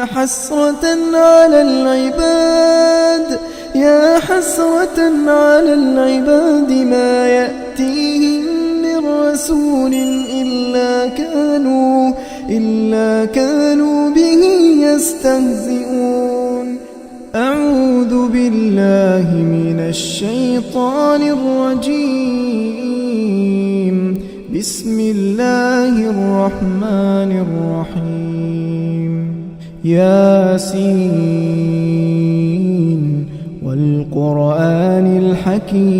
حسرة على العباد يا حسرة على العباد ما يأتيهم من رسول إلا كانوا به يستهزئون. أعوذ بالله من الشيطان الرجيم. بسم الله الرحمن الرحيم. ياسين والقرآن الحكيم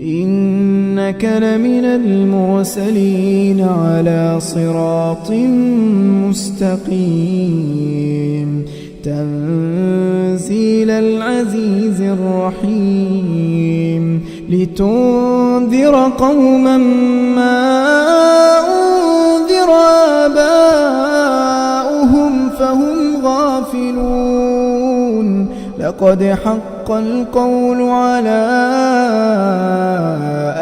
إنك لمن المرسلين على صراط مستقيم تنزيل العزيز الرحيم لتنذر قوما ما أنذر آباؤهم فهم غافلون. لقد حق القول على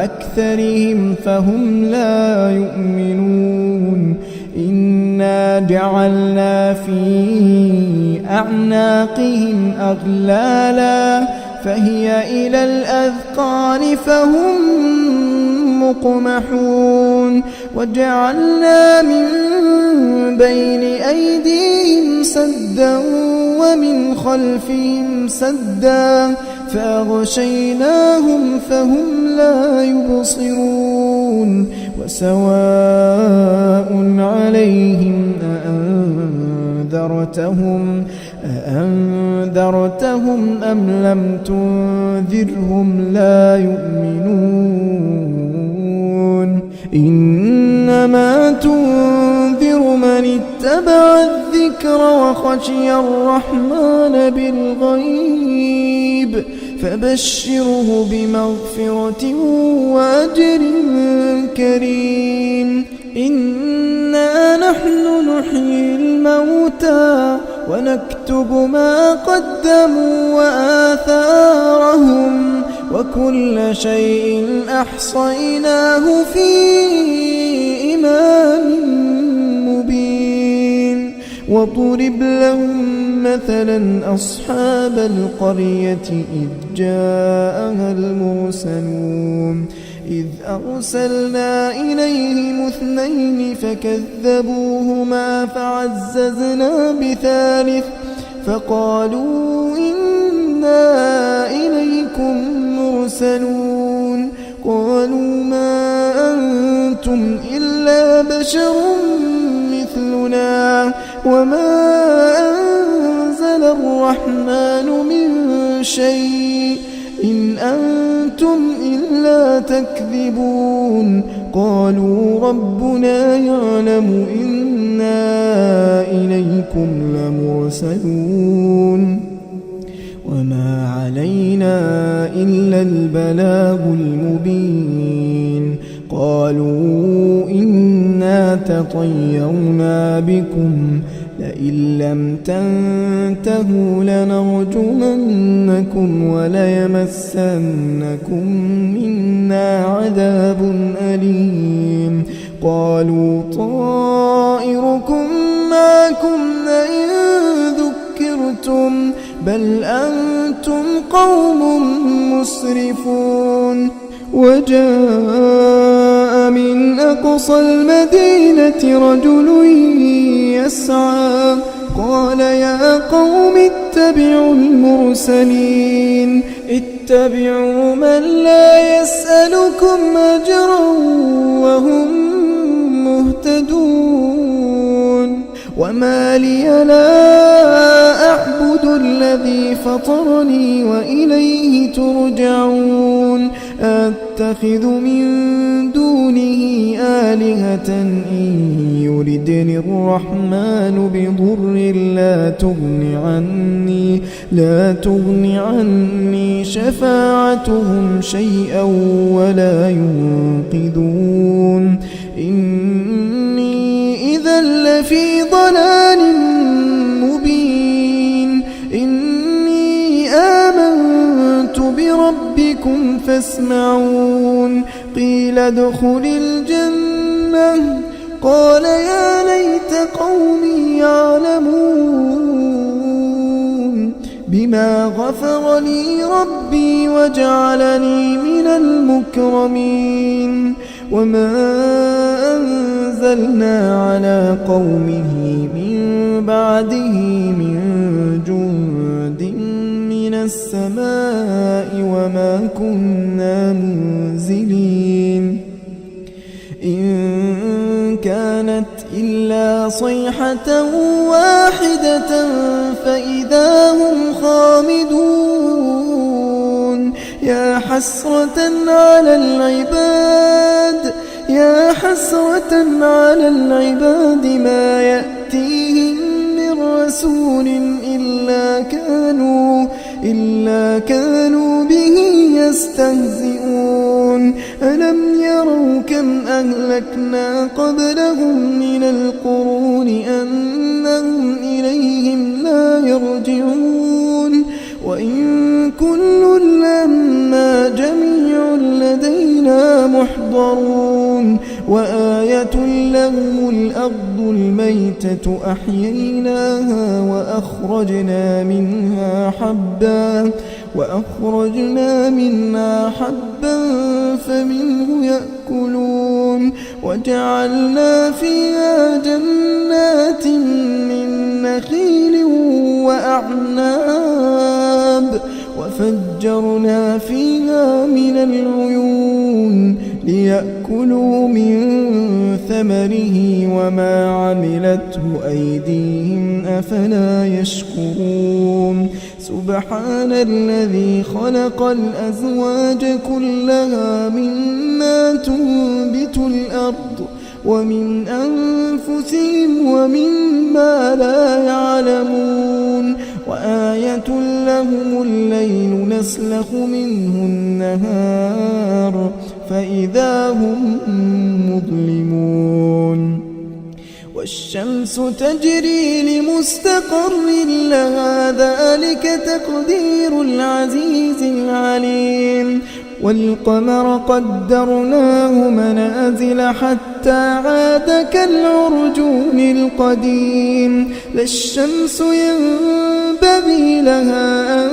أكثرهم فهم لا يؤمنون. إنا جعلنا في أعناقهم أغلالا فهي إلى الأذقان فهم مقمحون. وجعلنا من بين أيديهم سدا ومن خلفهم سدا فأغشيناهم فهم لا يبصرون. وسواء عليهم أأنذرتهم أم لم تنذرهم لا يؤمنون. إنما تنذر من اتبع الذكر وخشي الرحمن بالغيب فبشره بمغفرة وأجر كريم. إنا نحن نحيي الموتى ونكتب ما قدموا وآثارهم وكل شيء أحصيناه في إمام مبين. وضرب لهم مثلا أصحاب القرية إذ جاءها المرسلون إذ أرسلنا إليهم 2 فكذبوهما فعززنا بثالث فقالوا إنا إليكم مرسلون. قالوا ما أنتم إلا بشر مثلنا وما أنزل الرحمن من شيء إن أنتم إلا تكذبون. قالوا ربنا يعلم إنا إليكم لمرسلون وما علينا إلا البلاغ المبين. قالوا إنا تطيرنا بكم لئن لم تنتهوا لنرجمنكم وليمسنكم منا عذاب أليم. قالوا طائركم معكم لئن ذكرتم بل أنتم قوم مسرفون. وجاء من أقصى المدينة رجل يسعى قال يا قوم اتبعوا المرسلين اتبعوا من لا يسألكم أجرا وهم مهتدون. وما لي لا أعبد الذي فطرني وإليه ترجعون. أتخذ من دونه آلهة إن يردني الرحمن بضر لا تغن عني شفاعتهم شيئا ولا ينقذون. إني إذا لفي ضلال مبين. إني آمنت بربكم فاسمعون. قيل ادخل الجنة قال يا ليت قومي غفر لي ربي وجعلني من المكرمين وما أنزلنا على قومه من بعده من جند من السماء وما كنا منزلين إن كانت إلا صيحة واحدة فإذا هم خامدون يا حسرة على العباد ما يأتيهم من رسول إلا كانوا به يستهزئون ألم يروا كم أهلكنا قبلهم من القرون أنهم إليهم لا يرجعون وإن كل لما جميع لدينا محضرون وآية لهم الأرض الميتة أحييناها وأخرجنا منها حبا فمنه يأكلون وجعلنا فيها جنات من نخيل وأعناب وفجرنا فيها من العيون ليأكلوا من ثمره وما عملته أيديهم أفلا يشكرون سبحان الذي خلق الأزواج كلها مما تنبت الأرض ومن أنفسهم ومما لا يعلمون وآية لهم الليل نسلخ منه النهار فإذا هم مظلمون والشمس تجري لمستقر لها ذلك تقدير العزيز العليم والقمر قدرناه منازل حتى عاد كالعرجون القديم لا الشمس ينبغي لها أن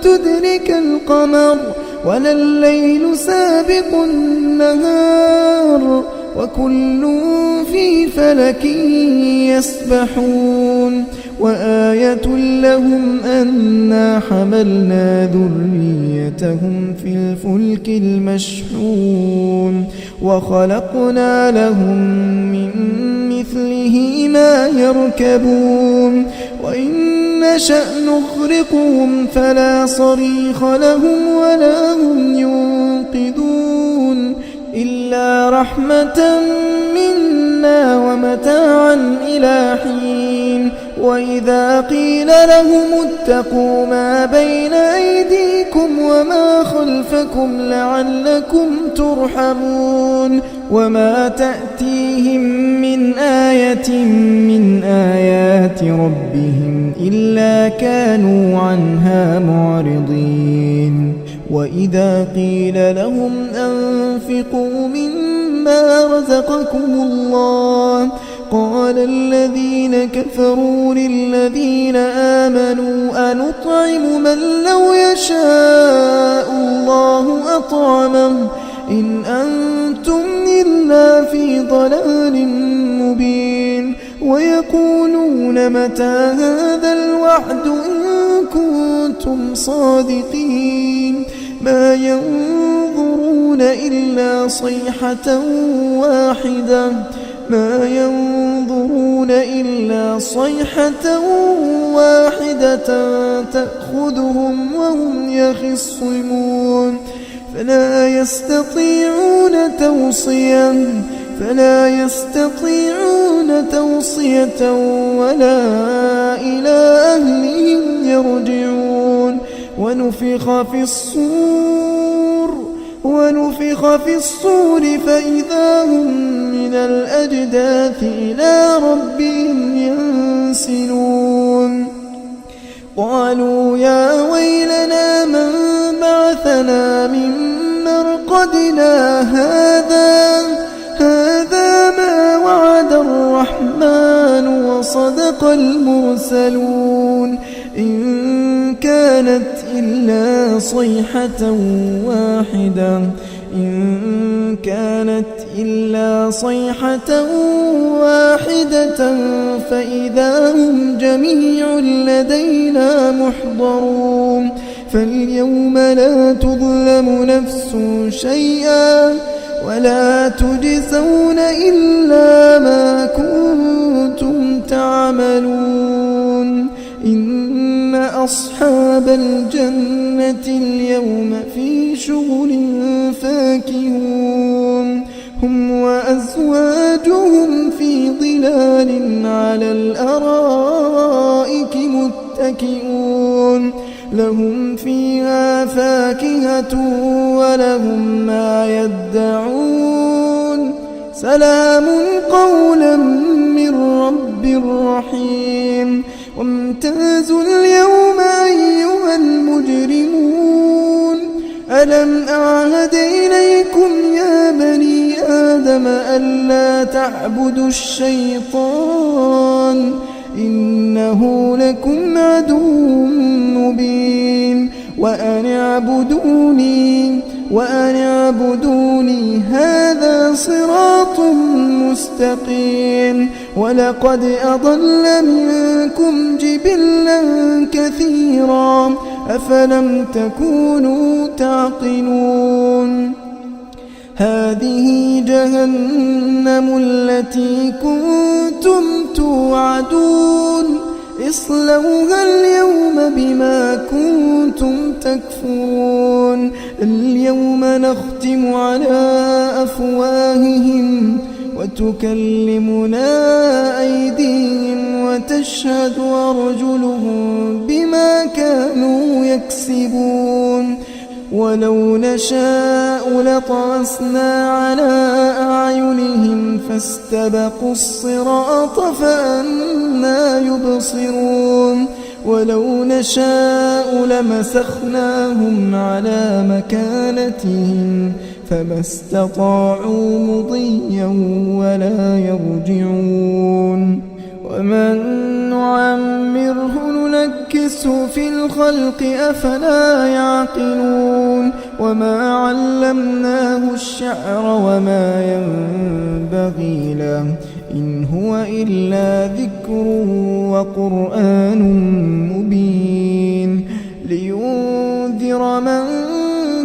تدرك القمر ولا الليل سابق النهار وكل في فلك يسبحون وآية لهم أنا حملنا ذريتهم في الفلك المشحون وخلقنا لهم من مثله ما يركبون وإن نشأ نغرقهم فلا صريخ لهم ولا هم ينقذون إلا رحمة منا ومتاعا إلى حين وإذا قيل لهم اتقوا ما بين أيديكم وما خلفكم لعلكم ترحمون وما تأتيهم من آية من آيات ربهم إلا كانوا عنها معرضين وإذا قيل لهم أنفقوا مما رزقكم الله قال الذين كفروا للذين آمنوا أنطعم من لو يشاء الله أطعمه إن أنتم إلا في ضلال مبين ويقولون متى هذا الوعد إن كنتم صادقين ما ينظرون إلا صيحة واحدة تأخذهم وهم يخصمون فلا يستطيعون توصية ولا إلى أهلهم يرجعون ونفخ في الصور فإذا هم من الأجداث إلى ربهم ينسلون قالوا يا ويلنا من بعثنا من مرقدنا هذا ما وعد الرحمن وصدق المرسلون إن كانت إلا صيحة واحدة فإذا هم جميع لدينا محضرون فاليوم لا تظلم نفس شيئا ولا تجزون إلا ما كنتم تعملون إن أصحاب الجنة اليوم في شغل فاكهون هم وأزواجهم في ظلال على الأرائك متكئون لهم فيها فاكهة ولهم ما يدعون سلام قولا من رب رحيم وامتازوا اليوم أيها المجرمون ألم أعهد إليكم يا بني آدم ألا تعبدوا الشيطان إنه لكم عدو مبين وأن اعبدوني هذا صراط مستقيم ولقد أضل منكم جبلا كثيرا أفلم تكونوا تعقلون هذه جهنم التي كنتم توعدون اصلوها اليوم بما كنتم تكفرون اليوم نختم على أفواههم وتكلمنا أيديهم وتشهد أرجلهم بما كانوا يكسبون ولو نشاء لطمسنا على أعينهم فاستبقوا الصراط فأنى يبصرون ولو نشاء لمسخناهم على مكانتهم فما استطاعوا مضيا ولا يرجعون ومن نعمره ننكسه في الخلق أفلا يعقلون وما علمناه الشعر وما ينبغي له إن هو إلا ذكر وقرآن مبين لينذر من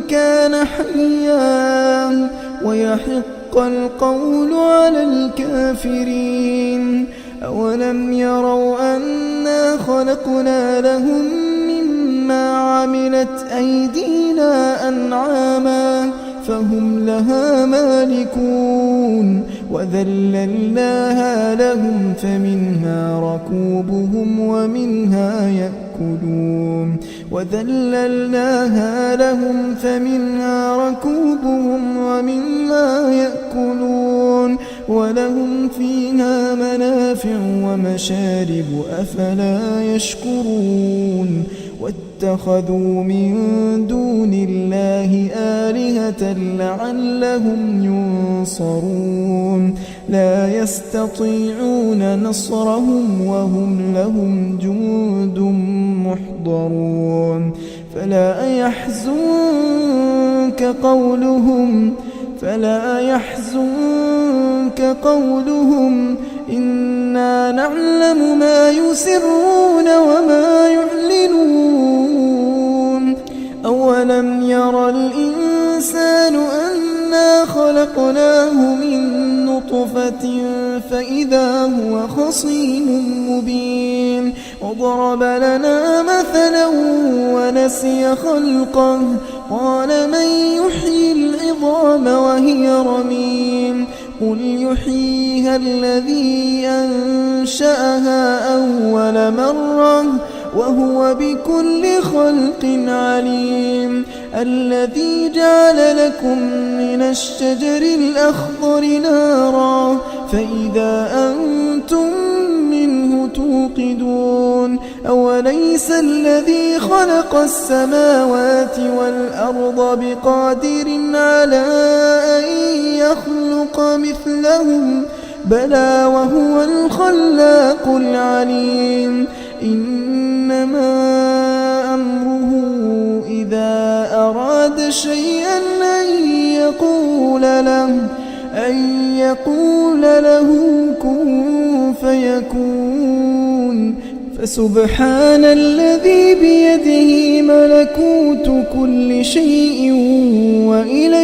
كان حيا ويحق القول على الكافرين أولم يروا أنا خلقنا لهم مما عملت أيدينا أنعاما فهم لها مالكون وذللناها لهم فمنها ركوبهم ومنها يأكلون ولهم فيها منافع ومشارب أفلا يشكرون واتخذوا من دون الله آلهة لعلهم ينصرون لا يستطيعون نصرهم وهم لهم جند محضرون فلا يحزنك قولهم إنا نعلم ما يسرون وما يعلنون أولم ير الإنسان أنا خلقناه من نطفة فإذا هو خصيم مبين وضرب لنا مثلا ونسي خلقه قال من يحيي العظام وهي رميم قل يحييها الذي أنشأها أول مرة وهو بكل خلق عليم الذي جعل لكم من الشجر الأخضر نارا فإذا أنتم منه توقدون أوليس الذي خلق السماوات والأرض بقادر على أن يخلق مثلهم بلى وهو الخلاق العليم أراد شيئا أن يقول له كن فيكون. فسبحان الذي بيده ملكوت كل شيء وإليه